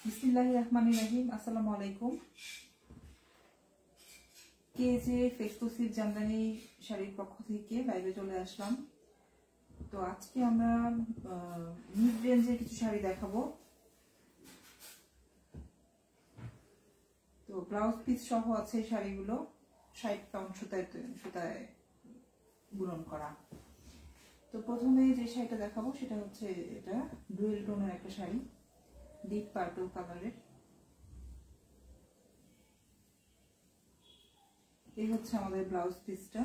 বিসমিল্লাহির রহমানির রহিম। আসসালামু আলাইকুম। কেজে এক্সক্লুসিভ জামদানি শাড়ির পক্ষ থেকে লাইভে চলে আসলাম। তো আজকে আমরা মিড রেঞ্জের কিছু শাড়ি দেখাবো। তো ব্লাউজ পিস সহ আছে শাড়িগুলো, 60 কাউন্ট সুতায় বুনন করা। তো প্রথমে যে শাড়িটা দেখাবো সেটা হচ্ছে এটা ডুয়েল টোনের একটা শাড়ি, ডিপ পার্পল কালারের। এই হচ্ছে আমাদের ব্লাউজ পিসটা।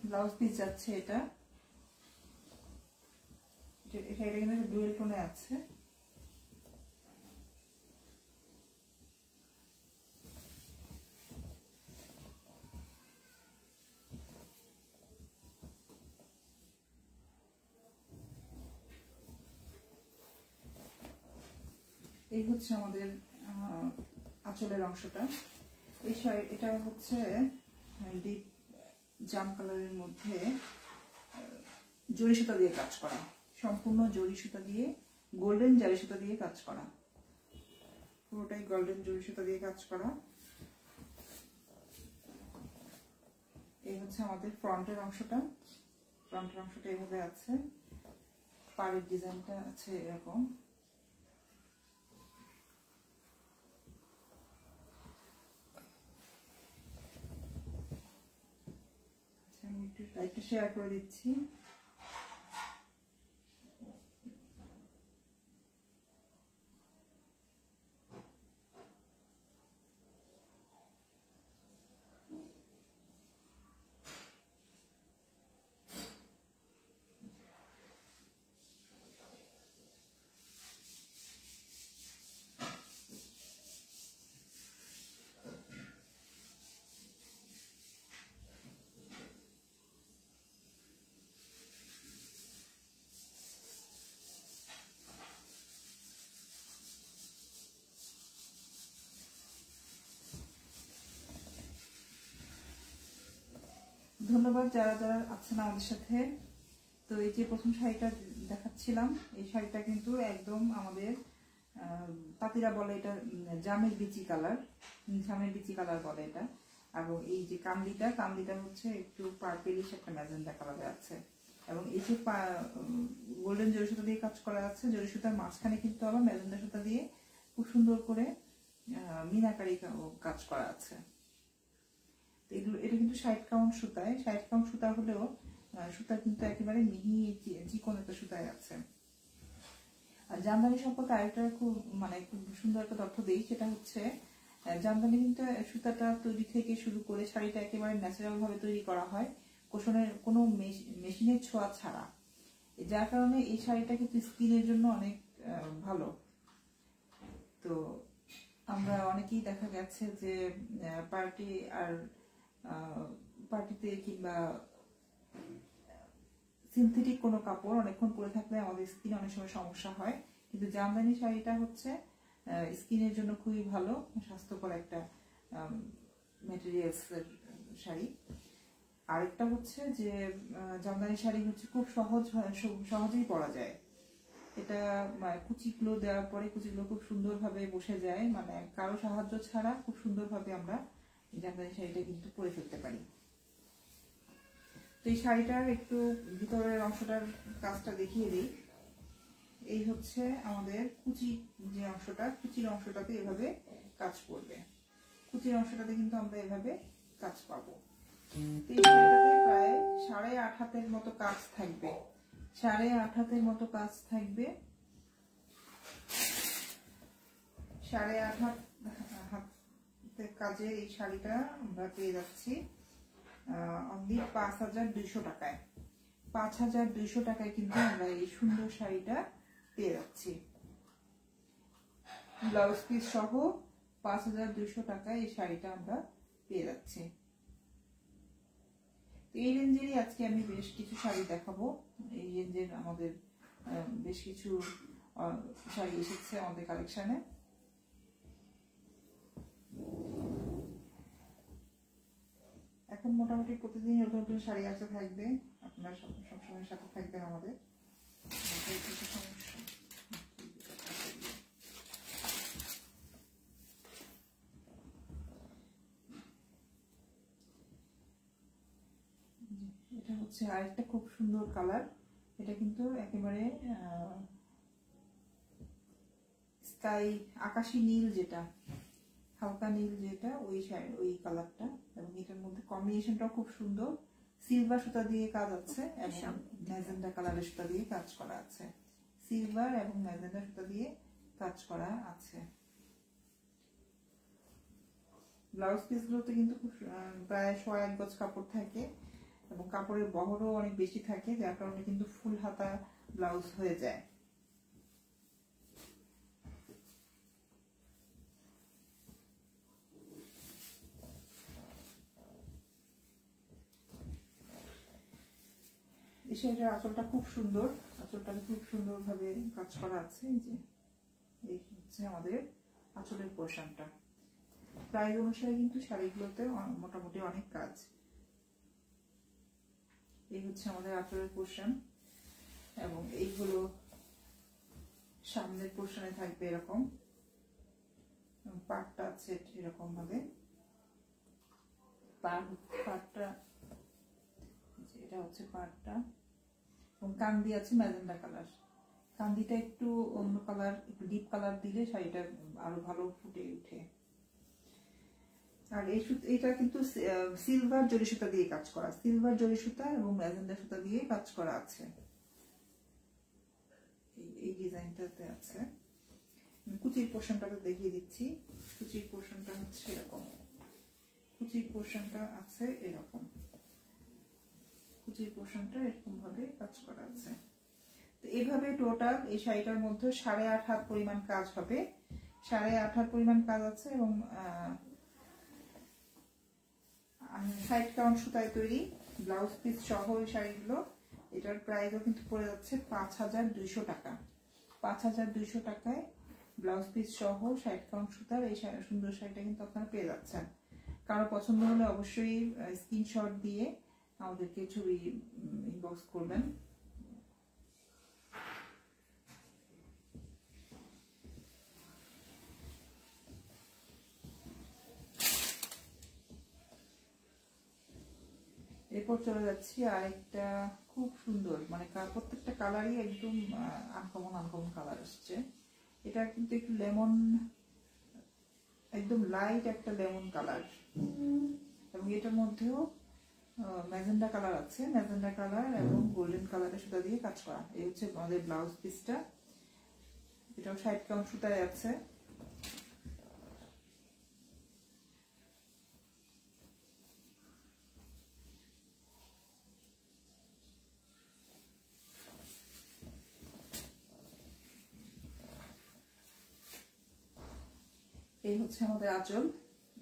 ব্লাউজ পিস যাচ্ছে এটা কিন্তু ডুয়েল টোনে আছে। এই হচ্ছে আমাদের আঁচলের অংশটা। এই শাড়ি এটা হচ্ছে ডিপ জাম কালারের মধ্যে জরি সুতা দিয়ে কাজ করা, সম্পূর্ণ জরি সুতা দিয়ে, গোল্ডেন জারি সুতা দিয়ে কাজ করা, পুরোটাই গোল্ডেন জরি সুতা দিয়ে কাজ করা। এই হচ্ছে আমাদের ফ্রন্টের অংশটা। ফ্রন্টের অংশটা এভাবে আছে, পাড়ের ডিজাইনটা আছে এরকম। আমি একটু লাইটটা শেয়ার করে দিচ্ছি। ধন্যবাদ যারা যারা আছেন আমাদের সাথে। তো এই যে প্রথম শাড়িটা দেখাচ্ছিলাম, এই শাড়িটা কিন্তু একদম আমাদের পাতিরা বলে এটা জামের বিচি কালার, জামের বিচি কালার বলে এটা। এবং এই যে কামলিটা হচ্ছে একটু পার্পেলিশ একটা ম্যাজেন্টা কালারে আছে। এবং এই যে গোল্ডেন জরি সুতা দিয়ে কাজ করা আছে, জরি সুতার মাঝখানে কিন্তু আবার ম্যাজেন্টা সুতা দিয়ে খুব সুন্দর করে মিনাকারি কাজ করা আছে। এটা কিন্তু 60 কাউন্ট সুতায়, 60 কাউন্ট সুতা হলেও সুতা কিন্তু একেবারে মিহি চিকন একটা সুতায় আছে। আর জামদানি সম্পর্কে আরেকটা খুব সুন্দর একটা তথ্য দিই, সেটা হচ্ছে জামদানি কিন্তু সুতাটা তৈরি থেকে শুরু করে শাড়িটা একেবারে ন্যাচারাল ভাবে তৈরি করা হয়, কোশনের কোনো মেশিনের ছোঁয়া ছাড়া। যার কারণে এই শাড়িটা কিন্তু স্কিনের জন্য অনেক ভালো। তো আমরা অনেকেই দেখা গেছে যে পার্টিতে কিংবা সিনথেটিক কোনো কাপড় অনেকক্ষণ পরে থাকলে আমাদের স্কিনে অনেক সময় সমস্যা হয়, কিন্তু জামদানি শাড়িটা হচ্ছে স্কিনের জন্য খুবই ভালো, স্বাস্থ্যকর একটা ম্যাটেরিয়ালসের শাড়ি। আরেকটা হচ্ছে যে জামদানি শাড়ি হচ্ছে খুব সহজেই পরা যায়। এটা কুচিগুলো দেওয়ার পরে কুচিগুলো খুব সুন্দরভাবে বসে যায়, মানে কারো সাহায্য ছাড়া খুব সুন্দরভাবে আমরা জামদানি শাড়িটা কিন্তু পরে ফেলতে পারি। তো এই শাড়িটার একটু ভিতরের অংশটার কাজটা দেখিয়ে দিই। এই হচ্ছে আমাদের কুচি যে অংশটা, কুচির অংশটাতে এভাবে কাজ করবে, কুচির অংশটাতে কিন্তু আমরা এভাবে কাজ পাবো। এই শাড়িটাতে প্রায় 8.5 হাতের মতো কাজ থাকবে, 8.5 হাতের মতো কাজ থাকবে। 8.5 হাতের কাজের এই শাড়িটা আমরা পেয়ে যাচ্ছি অনলি 5200 টাকায়। 5200 টাকায় কিন্তু আমরা এই সুন্দর শাড়িটা পেয়ে যাচ্ছি, ব্লাউজ পিস সহ 5200 টাকায় এই শাড়িটা আমরা পেয়ে যাচ্ছি। এই রেঞ্জেরই আজকে আমি বেশ কিছু শাড়ি দেখাবো। এই রেঞ্জের আমাদের বেশ কিছু শাড়ি এসেছে আমাদের কালেকশনে। এখন মোটামুটি প্রতিদিন নতুন নতুন শাড়ি আসতে থাকবে, আপনারা সবসময় সাথে থাকবেন আমাদের। সমস্যা এটা হচ্ছে আরেকটা খুব সুন্দর কালার, এটা কিন্তু একেবারে স্কাই আকাশি নীল, যেটা হালকা নীল যেটা, ওই কালারটা। এবং এটার মধ্যে কম্বিনেশনটাও খুব সুন্দর, সিলভার সুতা দিয়ে কাজ আছে এবং ম্যাজেন্ডা কালারের সুতা দিয়ে কাজ করা আছে, সিলভার এবং ম্যাজেন্ডা সুতা দিয়ে কাজ করা আছে। ব্লাউজ পিস গুলোতে কিন্তু প্রায় 1 গজ কাপড় থাকে এবং কাপড়ের বহরও অনেক বেশি থাকে, যার কারণে কিন্তু ফুল হাতা ব্লাউজ হয়ে যায়। এই শাড়িটার আঁচলটা খুব সুন্দর, আঁচলটাকে খুব সুন্দর ভাবে কাজ করা আছে। এই যে এই হচ্ছে আমাদের আঁচলের পোর্শনটা। প্রাইস অনুসারে কিন্তু শাড়িগুলোতে মোটামুটি অনেক কাজ। এই হচ্ছে আমাদের আঁচলের পোর্শন এবং এইগুলো সামনের পোর্শনে থাকবে এরকম, পাটটা আছে এরকম ভাবে, পাটটা এটা হচ্ছে পাটটা, এবং কান্দি আছে ম্যাজেন্ডা কালার। কান্দিটা একটু অন্য কালার, একটু ডিপ কালার দিলে শাড়িটা আরো ভালো ফুটে উঠে। আর এটা কিন্তু সিলভার জরি সুতা দিয়ে কাজ করা, সিলভার জরি সুতা এবং ম্যাজেন্ডা সুতা দিয়ে কাজ করা আছে। এই ডিজাইনটাতে আছে। কুচির পোর্শনটাকে দেখিয়ে দিচ্ছি। কুচির পোর্শনটা হচ্ছে এরকম, কুচির পোর্শনটা আছে এরকম, কুচির পোর্শনটা এরকম ভাবে কাজ করা আছে। তো এইভাবে টোটাল এই শাড়িটার মধ্যে 8.5 হাত পরিমাণ কাজ হবে, 8.5 হাত পরিমাণ কাজ আছে এবং 60 কাউন্ট সুতায় তৈরি ব্লাউজ পিস সহ এই শাড়িগুলো। এটার প্রাইসও কিন্তু পড়ে যাচ্ছে 5200 টাকা। 5200 টাকায় ব্লাউজ পিস সহ 60 কাউন্ট সুতার এই সুন্দর শাড়িটা কিন্তু আপনারা পেয়ে যাচ্ছেন। কারো পছন্দ হলে অবশ্যই স্ক্রিনশট দিয়ে আমাদেরকে ছবি ইনবক্স করবেন। এরপর চলে যাচ্ছি আরেকটা খুব সুন্দর, মানে প্রত্যেকটা কালারই একদম আনকমন কালার আসছে। এটা কিন্তু একটু লেমন, একদম লাইট একটা লেমন কালার, এবং এটার মধ্যেও ম্যাজেন্ডা কালার আছে, ম্যাজেন্ডা কালার এবং গোল্ডেন কালারের সুতা দিয়ে কাজ করা। এই হচ্ছে আমাদের ব্লাউজ পিসটা, এটাও 60 কাউন্ট সুতায় আছে। এই হচ্ছে আমাদের আঁচল,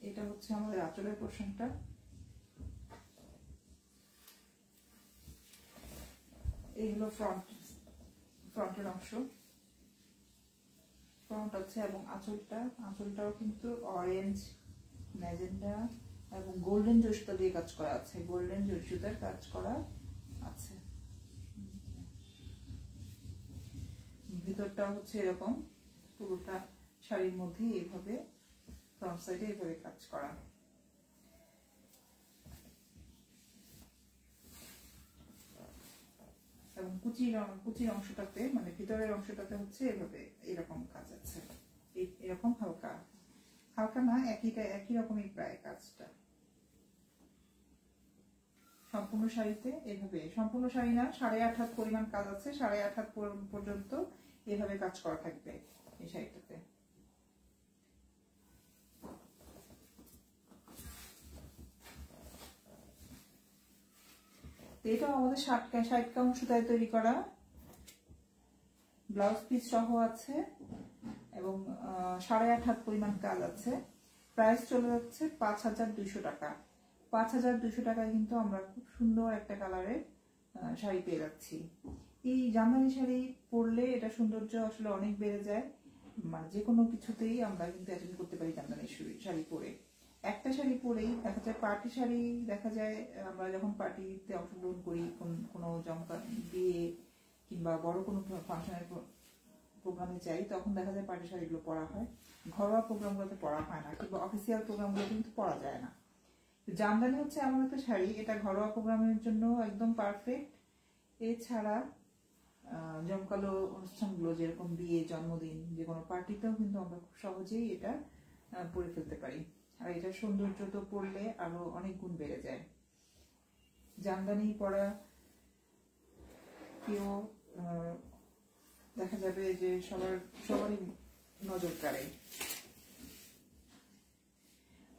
এটা হচ্ছে আমাদের আঁচলের পোর্শনটা। এই হলো ফ্রন্টের অংশ, ফ্রন্ট আছে এবং আঁচলটাও কিন্তু অরেঞ্জ, ম্যাজেন্ডা এবং গোল্ডেন জরি সুতা দিয়ে কাজ করা আছে, গোল্ডেন জরি সুতার কাজ করা আছে। ভিতরটা হচ্ছে এরকম, পুরোটা শাড়ির মধ্যে এইভাবে ফ্রন্ট সাইডে এইভাবে কাজ করা। এবং কুচির অংশটাতে, মানে ভিতরের অংশটাতে হচ্ছে এভাবে এরকম কাজ আছে, এরকম হালকা না, একই রকমই প্রায় কাজটা সম্পূর্ণ শাড়িতে। এইভাবে সম্পূর্ণ শাড়ি না, 8.5 হাত পরিমাণ কাজ আছে, 8.5 হাত পর্যন্ত এভাবে কাজ করা থাকবে এই শাড়িটাতে। এটাও আমাদের 60 কাউন্ট সুতায় তৈরি করা, ব্লাউজ পিস সহ আছে এবং 8.5 হাত পরিমাণ কাজ আছে। প্রাইস চলে যাচ্ছে 5200 টাকা। 5200 টাকায় কিন্তু আমরা খুব সুন্দর একটা কালারের শাড়ি পেয়ে যাচ্ছি। এই জামদানি শাড়ি পরলে এটা সৌন্দর্য আসলে অনেক বেড়ে যায়, মানে যে কোনো কিছুতেই আমরা কিন্তু অ্যাটেন্ড করতে পারি জামদানি শাড়ি পরে। একটা শাড়ি পরেই দেখা যায় পার্টি শাড়ি, দেখা যায় আমরা যখন পার্টিতে অংশগ্রহণ করি, কোনো জমকা বিয়ে কিংবা বড় কোনো ফাংশনের প্রোগ্রামে যাই, তখন দেখা যায় পার্টি শাড়িগুলো পরা হয়। ঘরোয়া প্রোগ্রামগুলোতে পরা হয় না, কিংবা অফিসিয়াল প্রোগ্রামগুলো কিন্তু পরা যায় না। জামদানি হচ্ছে এমন একটা শাড়ি, এটা ঘরোয়া প্রোগ্রামের জন্য একদম পারফেক্ট। এছাড়া জমকালো অনুষ্ঠানগুলো যেরকম বিয়ে, জন্মদিন, যে কোনো পার্টিতেও কিন্তু আমরা খুব সহজেই এটা পরে ফেলতে পারি। আর এটার সৌন্দর্য তো পরলে আরো অনেক গুণ বেড়ে যায়। জামদানি পরা কেউ দেখা যাবে যে সবারই নজর কাড়ে।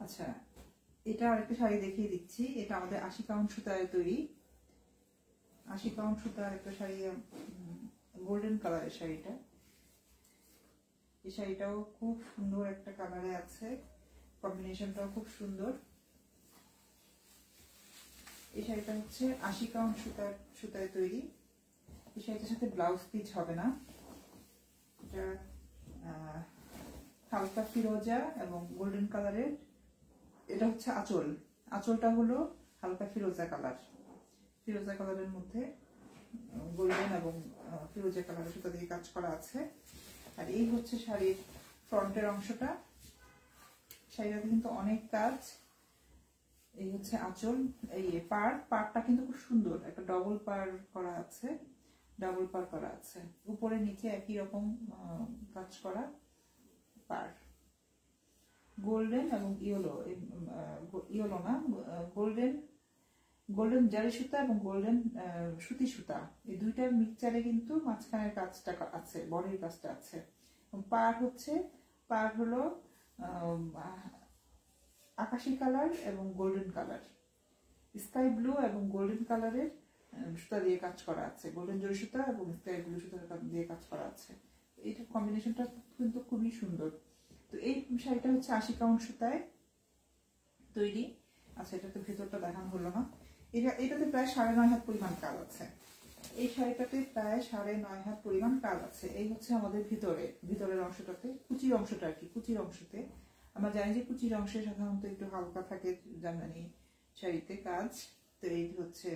আচ্ছা, এটা আরেকটা শাড়ি দেখিয়ে দিচ্ছি। এটা আমাদের 80 কাউন্ট সুতায় তৈরি, 80 কাউন্ট সুতার একটা শাড়ি, গোল্ডেন কালারের শাড়িটা। এই শাড়িটাও খুব সুন্দর একটা কালারে আছে, কম্বিনেশনটাও খুব সুন্দর। এই শাড়িটা হচ্ছে 80 কাউন্ট সুতায় তৈরি। এই শাড়িটার সাথে ব্লাউজ পিস হবে না। এটা হালকা ফিরোজা এবং গোল্ডেন কালারের। এটা হচ্ছে আঁচল, আঁচলটা হলো হালকা ফিরোজা কালারের মধ্যে গোল্ডেন এবং ফিরোজা কালারের সুতা দিয়ে কাজ করা আছে। আর এই হচ্ছে শাড়ির ফ্রন্টের অংশটা। শাড়িটাতে কিন্তু অনেক কাজ। এই হচ্ছে আঁচল। এই পাড়টা কিন্তু খুব সুন্দর, একটা ডবল পাড় করা আছে, উপরে নিচে একই রকম কাজ করা পাড়। গোল্ডেন এবং ইয়েলো না, গোল্ডেন জারি সুতা এবং গোল্ডেন সুতি সুতা, এই দুইটার মিক্সচারে কিন্তু মাঝখানের কাজটা আছে, বডির কাজটা আছে। পাড় হলো আকাশি কালার এবং গোল্ডেন কালার, স্কাই ব্লু এবং গোল্ডেন কালারের সুতা দিয়ে কাজ করা আছে, গোল্ডেন জরি সুতা এবং স্কাই ব্লু সুতা দিয়ে কাজ করা আছে। এইটার কম্বিনেশনটা কিন্তু খুবই সুন্দর। তো এই শাড়িটা হচ্ছে 80 কাউন্ট সুতায় তৈরি। আচ্ছা, এটা তো ভেতরটা দেখানো হলো না। এটাতে প্রায় 9.5 হাত পরিমাণ কাজ আছে। এই শাড়িটাতে প্রায় 9.5 হাত পরিমাণ কাজ আছে। এই হচ্ছে আমাদের ভিতরের অংশটাতে, কুচির অংশটা আর কি। কুচির অংশতে আমরা জানি যে কুচির অংশে সাধারণত একটু হালকা থাকে জামদানি শাড়িতে কাজ। তো এই হচ্ছে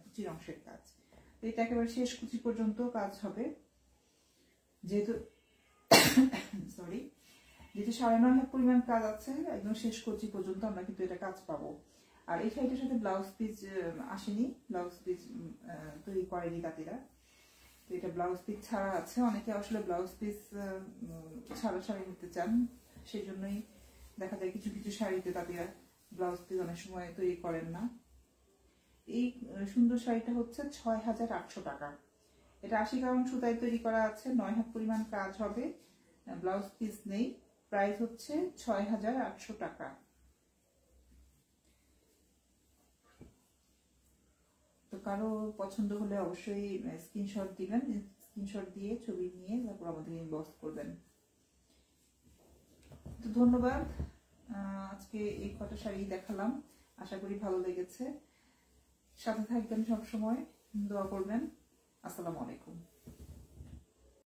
কুচির অংশের কাজ। এটা একেবারে শেষ কুচি পর্যন্ত কাজ হবে। যেহেতু 9.5 হাত পরিমাণ কাজ আছে, একদম শেষ কুচি পর্যন্ত আমরা কিন্তু এটা কাজ পাবো। আর এই শাড়িটার সাথে ব্লাউজ পিস আসেনি, ব্লাউজ পিস তৈরি করেনি তাঁতিরা। তো এটা ব্লাউজ পিস ছাড়া আছে। অনেকে আসলে ব্লাউজ পিস ছাড়া শাড়ি নিতে চান, সেই জন্যই দেখা যায় কিছু কিছু শাড়িতে তাঁতিরা ব্লাউজ পিস অনেক সময় তৈরি করেন না। এই সুন্দর শাড়িটা হচ্ছে 6,800 টাকা। এটা 80 কাউন্ট সুতায় তৈরি করা আছে, 9 হাত পরিমাণ কাজ হবে, ব্লাউজ পিস নেই। প্রাইস হচ্ছে 6,800 টাকা। তো কারো পছন্দ হলে অবশ্যই স্ক্রিনশট দিবেন, স্ক্রিনশট দিয়ে ছবি নিয়ে তারপর আমাদের ইনবক্স করবেন। তো ধন্যবাদ। আজকে এই কটা শাড়ি দেখালাম, আশা করি ভালো লেগেছে। সাথে থাকবেন সবসময়, দোয়া করবেন। আসসালামু আলাইকুম।